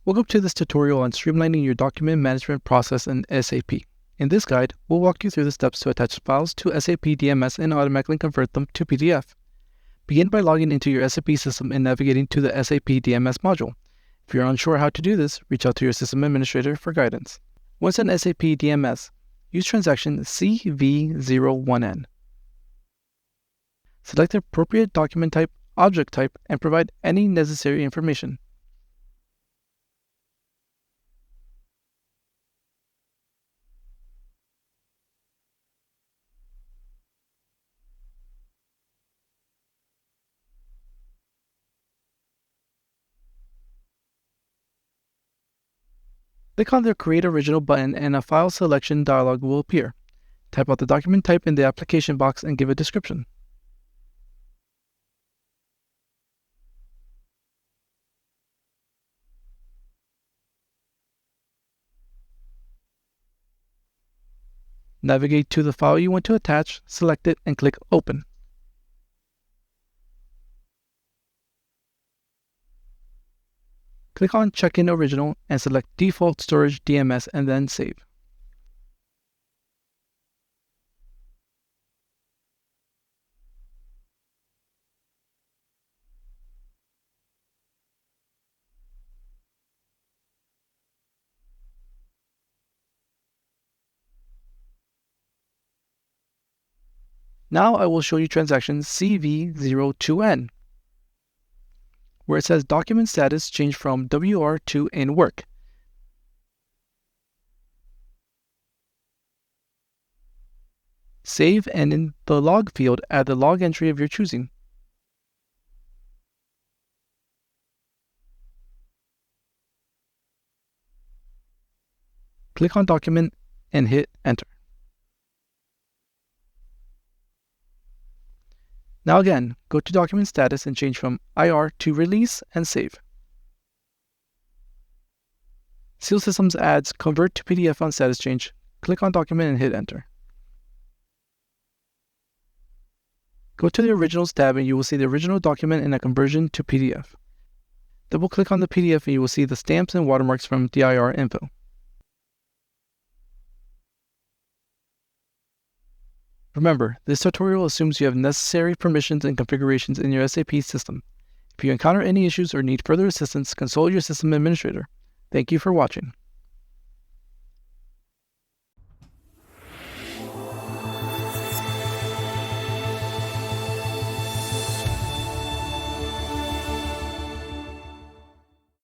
Welcome to this tutorial on streamlining your document management process in SAP. In this guide, we'll walk you through the steps to attach files to SAP DMS and automatically convert them to PDF. Begin by logging into your SAP system and navigating to the SAP DMS module. If you're unsure how to do this, reach out to your system administrator for guidance. Once in SAP DMS, use transaction CV01N. Select the appropriate document type, object type, and provide any necessary information. Click on the Create Original button and a file selection dialog will appear. Type out the document type in the application box and give a description. Navigate to the file you want to attach, select it, and click Open. Click on Check-in Original and select Default Storage DMS and then Save. Now I will show you transaction CV02N, where it says document status changed from WR to in work. Save, and in the log field, add the log entry of your choosing. Click on Document and hit Enter. Now again, go to Document Status and change from IR to Release and save. Seal Systems adds Convert to PDF on status change. Click on Document and hit Enter. Go to the Originals tab and you will see the original document and a conversion to PDF. Double-click on the PDF and you will see the stamps and watermarks from DIR info. Remember, this tutorial assumes you have necessary permissions and configurations in your SAP system. If you encounter any issues or need further assistance, consult your system administrator. Thank you for watching.